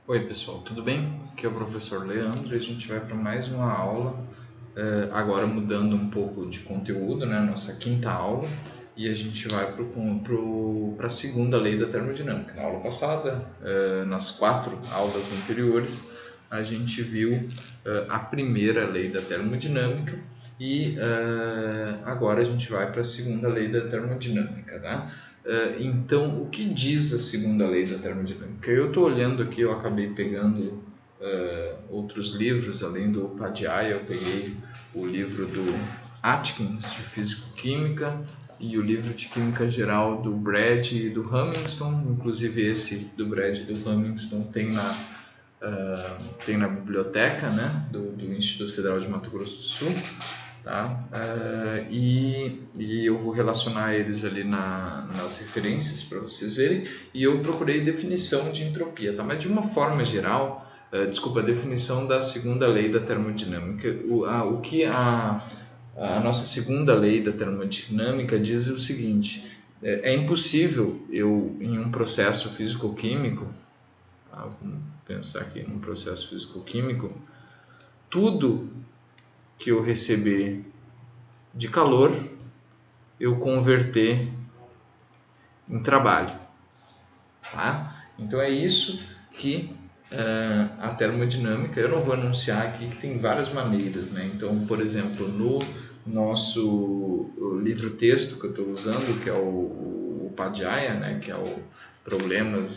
Oi pessoal, tudo bem? Aqui é o professor Leandro e a gente vai para mais uma aula, agora mudando um pouco de conteúdo, né? Nossa quinta aula, e a gente vai para a segunda lei da termodinâmica. Na aula passada, nas quatro aulas anteriores, a gente viu a primeira lei da termodinâmica e agora a gente vai para a segunda lei da termodinâmica, tá? Então, o que diz a segunda lei da termodinâmica? Eu estou olhando aqui, eu acabei pegando outros livros, além do Upadhyaya, eu peguei o livro do Atkins, de Físico-Química, e o livro de Química Geral do Brad e do Hamilton. Inclusive esse do Brad e do Hamilton tem na biblioteca, né, do Instituto Federal de Mato Grosso do Sul, tá? E eu vou relacionar eles ali nas referências para vocês verem. E eu procurei definição de entropia, tá? Mas de uma forma geral, desculpa, a definição da segunda lei da termodinâmica. O que a nossa segunda lei da termodinâmica diz é o seguinte: é impossível eu, em um processo físico-químico, tá? Vamos pensar aqui num processo físico-químico, tudo que eu receber de calor eu converter em trabalho, tá? Então é isso que a termodinâmica, eu não vou anunciar aqui que tem várias maneiras, né? Então, por exemplo, no nosso livro-texto que eu estou usando, que é o Upadhyaya, né? Que é o Problemas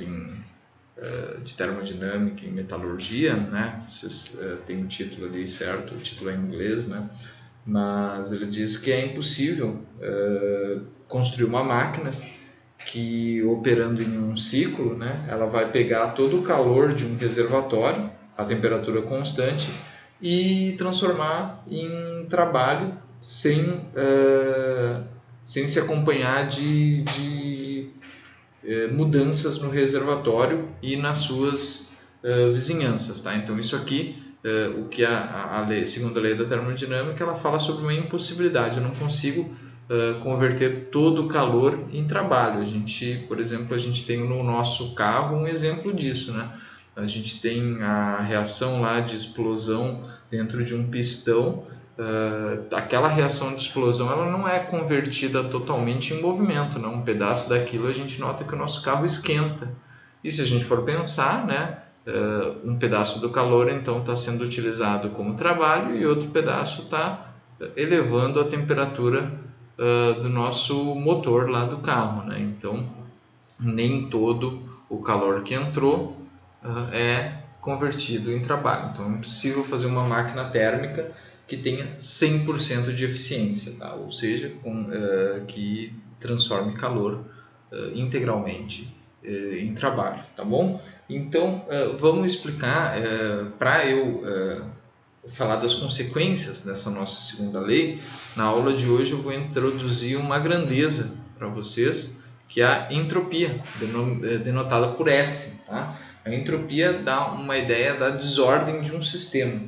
de Termodinâmica e Metalurgia, né? Vocês têm o título ali certo, o título é em inglês, né? Mas ele diz que é impossível construir uma máquina que, operando em um ciclo, né, ela vai pegar todo o calor de um reservatório, a temperatura constante, e transformar em trabalho sem se acompanhar de mudanças no reservatório e nas suas vizinhanças. Tá? Então, isso aqui, o que a lei, segunda lei da termodinâmica, ela fala sobre uma impossibilidade. Eu não consigo converter todo o calor em trabalho. A gente, por exemplo, a gente tem no nosso carro um exemplo disso, né? A gente tem a reação lá de explosão dentro de um pistão. Aquela reação de explosão ela não é convertida totalmente em movimento, né? Um pedaço daquilo a gente nota que o nosso carro esquenta. E se a gente for pensar, né? Um pedaço do calor então está sendo utilizado como trabalho e outro pedaço está elevando a temperatura do nosso motor lá do carro, né? Então nem todo o calor que entrou é convertido em trabalho. Então é impossível fazer uma máquina térmica que tenha 100% de eficiência, tá? Ou seja, que transforme calor integralmente em trabalho, tá bom? Então vamos explicar para eu falar das consequências dessa nossa segunda lei. Na aula de hoje eu vou introduzir uma grandeza para vocês, que é a entropia, denotada por S. Tá? A entropia dá uma ideia da desordem de um sistema.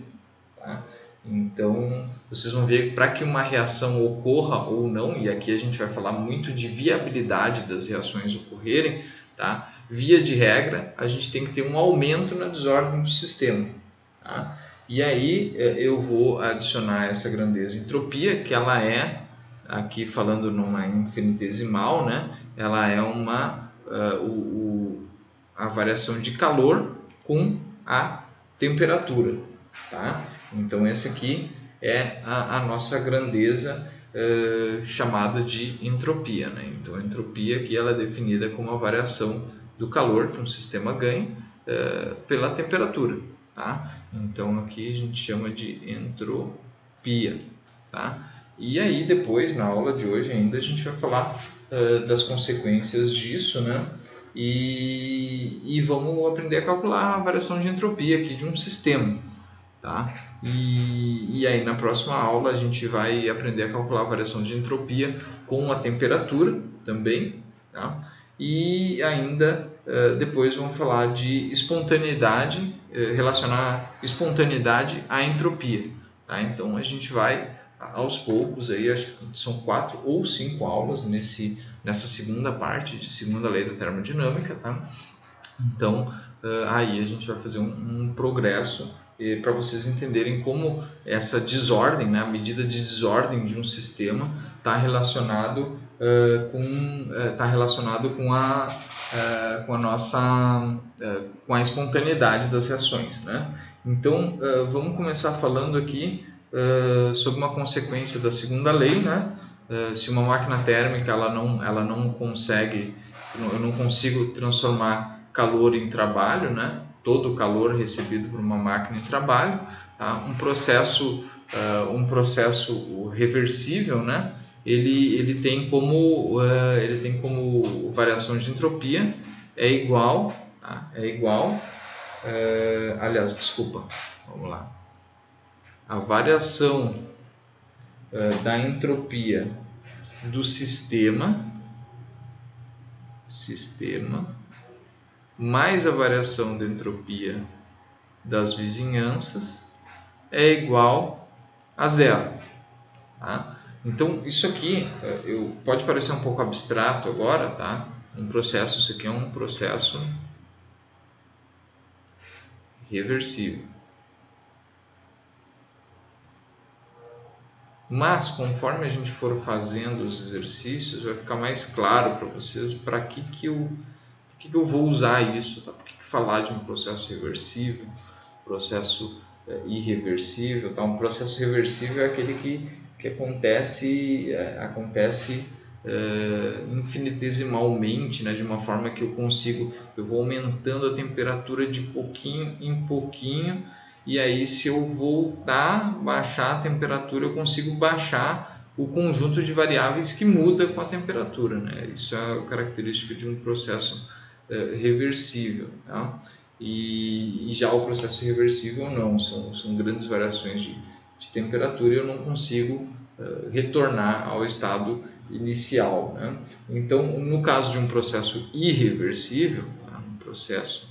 Tá? Então, vocês vão ver que para que uma reação ocorra ou não, e aqui a gente vai falar muito de viabilidade das reações ocorrerem, tá? Via de regra, a gente tem que ter um aumento na desordem do sistema. Tá? E aí eu vou adicionar essa grandeza entropia, que ela é, aqui falando numa infinitesimal, né? Ela é a variação de calor com a temperatura. Tá? Então essa aqui é a nossa grandeza chamada de entropia. Né? Então a entropia aqui ela é definida como a variação do calor que um sistema ganha pela temperatura. Tá? Então aqui a gente chama de entropia. Tá? E aí depois, na aula de hoje ainda, a gente vai falar das consequências disso, né? E vamos aprender a calcular a variação de entropia aqui de um sistema. Tá? E aí na próxima aula a gente vai aprender a calcular a variação de entropia com a temperatura também. Tá? E ainda depois vamos falar de espontaneidade, relacionar espontaneidade à entropia. Tá? Então a gente vai aos poucos, aí, acho que são 4 ou 5 aulas nessa segunda parte de segunda lei da termodinâmica. Tá? Então, aí a gente vai fazer um progresso para vocês entenderem como essa desordem, né, a medida de desordem de um sistema está relacionado com a nossa com a espontaneidade das reações, né? Então, vamos começar falando aqui sobre uma consequência da segunda lei, né? Se uma máquina térmica ela não consegue, eu não consigo transformar calor em trabalho, né? Todo o calor recebido por uma máquina em trabalho, tá? Um processo reversível, né? Ele tem como variação de entropia é igual, tá? Aliás, desculpa, vamos lá. A variação da entropia do sistema mais a variação da entropia das vizinhanças é igual a zero. Tá? Então, isso aqui pode parecer um pouco abstrato agora, tá? Isso aqui é um processo reversível. Mas, conforme a gente for fazendo os exercícios, vai ficar mais claro para vocês para que eu vou usar isso, tá? Por que falar de um processo reversível, processo irreversível, tá? Um processo reversível é aquele que acontece infinitesimalmente, né? De uma forma que eu vou aumentando a temperatura de pouquinho em pouquinho, e aí se eu voltar, baixar a temperatura, eu consigo baixar o conjunto de variáveis que muda com a temperatura, né? Isso é a característica de um processo reversível, tá? E já o processo reversível não, são grandes variações de temperatura e eu não consigo retornar ao estado inicial, né? Então, no caso de um processo irreversível, tá? Um processo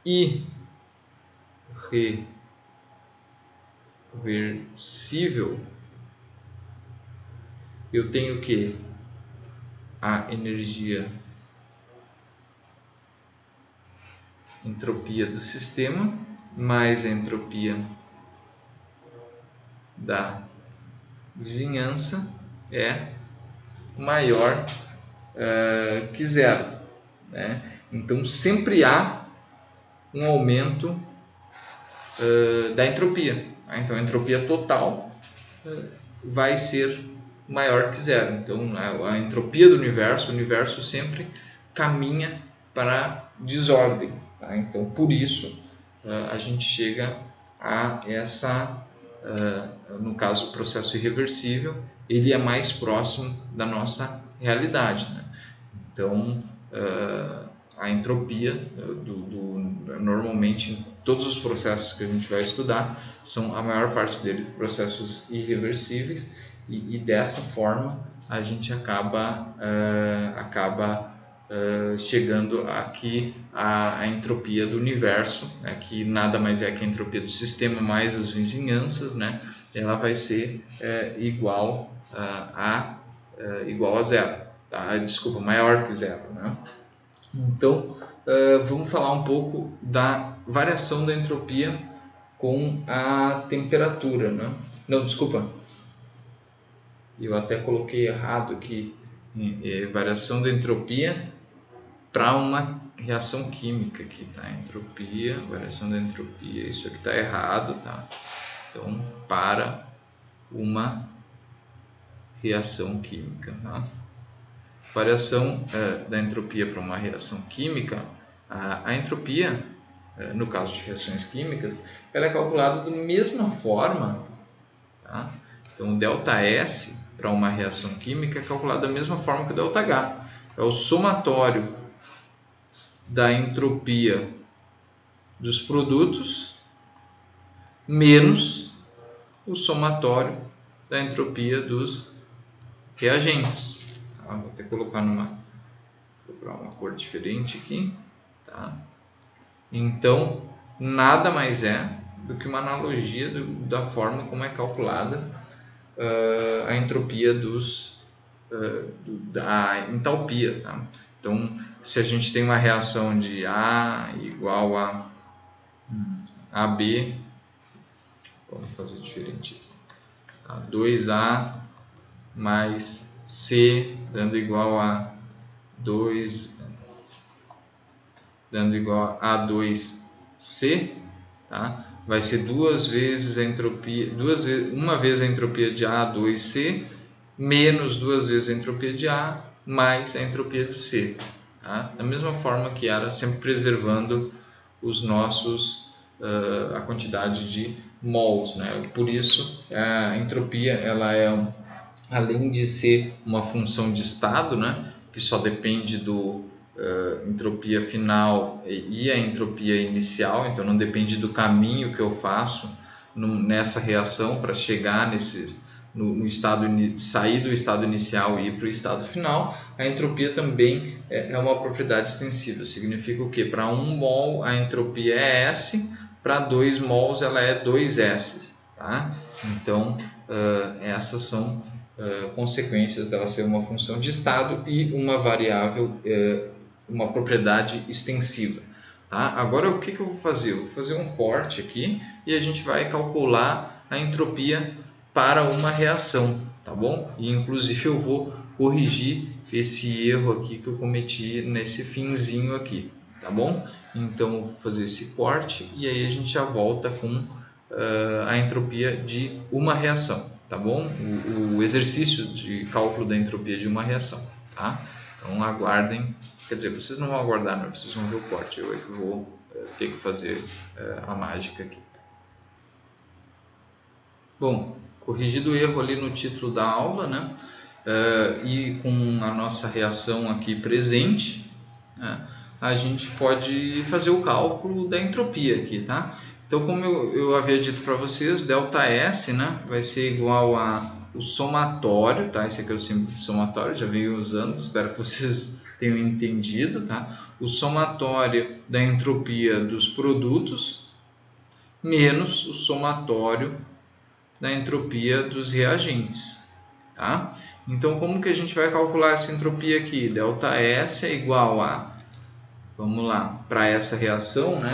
irreversível, eu tenho que a entropia do sistema mais a entropia da vizinhança é maior que zero, né? Então sempre há um aumento da entropia, tá? Então a entropia total vai ser maior que zero. Então a entropia do universo, o universo sempre caminha para desordem, tá? Então por isso a gente chega a no caso o processo irreversível, ele é mais próximo da nossa realidade, né? Então a entropia normalmente em todos os processos que a gente vai estudar são a maior parte deles processos irreversíveis, e dessa forma a gente acaba chegando aqui a entropia do universo, né, que nada mais é que a entropia do sistema mais as vizinhanças, né? Ela vai ser igual a zero, tá? Desculpa, maior que zero, né? Então vamos falar um pouco da variação da entropia com a temperatura, né? Não, desculpa, eu até coloquei errado aqui, variação da entropia para uma reação química aqui, tá? Entropia, variação da entropia, isso aqui está errado, tá? Então, para uma reação química, tá? Variação da entropia para uma reação química, a entropia, no caso de reações químicas, ela é calculada da mesma forma, tá? Então, o ΔS para uma reação química é calculado da mesma forma que o ΔH. É o somatório da entropia dos produtos menos o somatório da entropia dos reagentes. Tá? Vou até colocar uma cor diferente aqui. Tá? Então, nada mais é do que uma analogia da forma como é calculada a entropia da entalpia. Tá? Então, se a gente tem uma reação de A igual a AB, vamos fazer diferente aqui, tá? 2A mais C dando igual a 2, dando igual a 2C, tá? Vai ser duas vezes a entropia, uma vez a entropia de A2C menos duas vezes a entropia de A mais a entropia de C, tá? Da mesma forma que era, sempre preservando os nossos a quantidade de mols, né? Por isso a entropia ela é, além de ser uma função de estado, né, que só depende do entropia final e a entropia inicial, então não depende do caminho que eu faço nessa reação para chegar no estado, sair do estado inicial e ir para o estado final. A entropia também é uma propriedade extensiva, significa o que? Para 1 mol a entropia é S, para 2 mols ela é 2S, tá? Então essas são consequências dela ser uma função de estado e uma variável, uma propriedade extensiva. Tá? Agora o que eu vou fazer? Eu vou fazer um corte aqui e a gente vai calcular a entropia para uma reação, tá bom? E inclusive eu vou corrigir esse erro aqui que eu cometi nesse finzinho aqui, tá bom? Então eu vou fazer esse corte e aí a gente já volta com a entropia de uma reação, tá bom? O exercício de cálculo da entropia de uma reação, tá? Então aguardem, quer dizer, vocês não vão aguardar, não, vocês vão ver o corte, eu é que vou ter que fazer a mágica aqui. Bom, corrigido o erro ali no título da aula, né? E com a nossa reação aqui presente, né? A gente pode fazer o cálculo da entropia aqui, tá? Então, como eu havia dito para vocês, ΔS, né, vai ser igual a o somatório, tá? Esse aqui é o símbolo de somatório, já venho usando, espero que vocês tenham entendido, tá? O somatório da entropia dos produtos menos o somatório da entropia dos reagentes, tá? Então, como que a gente vai calcular essa entropia aqui? ΔS é igual a, vamos lá, para essa reação, né?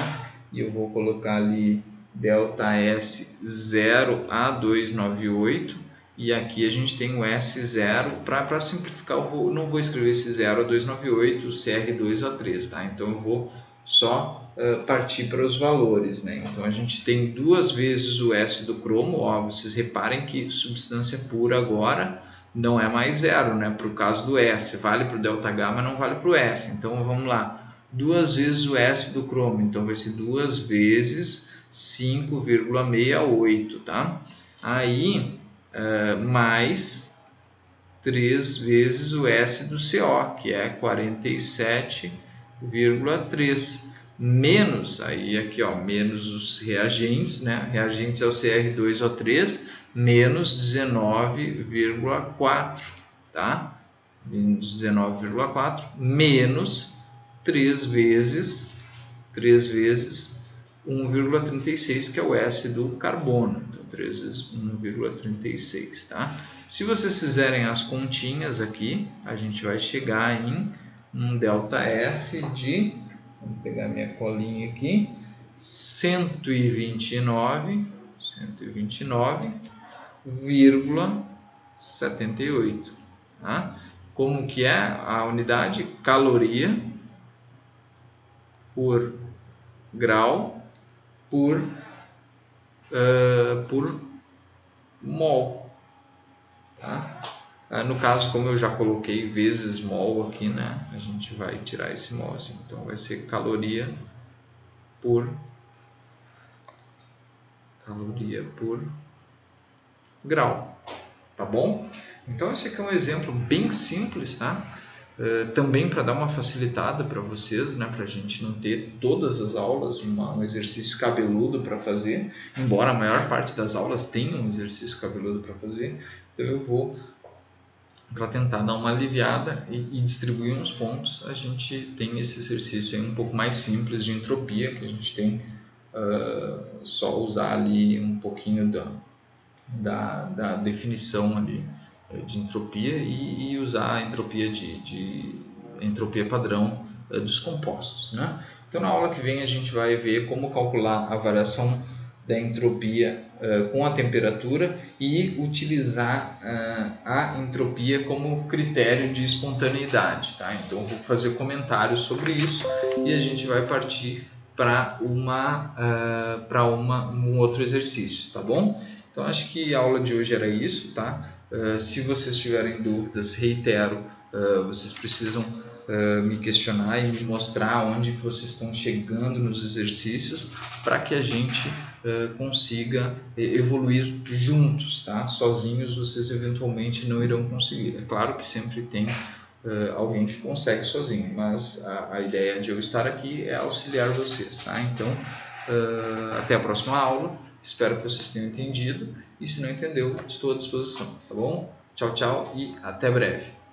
E eu vou colocar ali ΔS 0 a 298 e aqui a gente tem o S0. Para simplificar, eu não vou escrever esse 0 a 298, o CR2 a 3, tá? Então eu vou só partir para os valores, né? Então a gente tem duas vezes o S do cromo, ó, vocês reparem que substância pura agora não é mais zero, né? Para o caso do S, vale para o ΔH, mas não vale para o S. Então vamos lá, duas vezes o S do cromo, então vai ser duas vezes 5,68, tá? Aí mais 3 vezes o S do CO, que é 47,3, menos, aí aqui ó, menos os reagentes, né? Reagentes é o CR2O3, menos 19,4, tá? Menos 19,4, menos 3 vezes 1,36, que é o S do carbono. Então, 3 vezes 1,36, tá? Se vocês fizerem as continhas aqui, a gente vai chegar em um ΔS de, vamos pegar minha colinha aqui, 129,78, tá? Como que é a unidade? Caloria por grau por mol, tá? No caso, como eu já coloquei vezes mol aqui, né, a gente vai tirar esse mol assim. Então vai ser caloria por grau, tá bom? Então esse aqui é um exemplo bem simples, tá? Também para dar uma facilitada para vocês, né, para a gente não ter todas as aulas um exercício cabeludo para fazer, embora a maior parte das aulas tenha um exercício cabeludo para fazer. Então eu vou, para tentar dar uma aliviada e distribuir uns pontos, a gente tem esse exercício aí um pouco mais simples de entropia, que a gente tem só usar ali um pouquinho da definição ali de entropia e usar a entropia de entropia padrão dos compostos, né? Então na aula que vem a gente vai ver como calcular a variação da entropia com a temperatura e utilizar a entropia como critério de espontaneidade, tá? Então eu vou fazer comentários sobre isso e a gente vai partir para um outro exercício, tá bom? Então acho que a aula de hoje era isso, tá? Se vocês tiverem dúvidas, reitero, vocês precisam me questionar e me mostrar onde que vocês estão chegando nos exercícios para que a gente consiga evoluir juntos, tá? Sozinhos vocês eventualmente não irão conseguir. É claro que sempre tem alguém que consegue sozinho, mas a ideia de eu estar aqui é auxiliar vocês, tá? Então, até a próxima aula. Espero que vocês tenham entendido e se não entendeu, estou à disposição, tá bom? Tchau, tchau e até breve.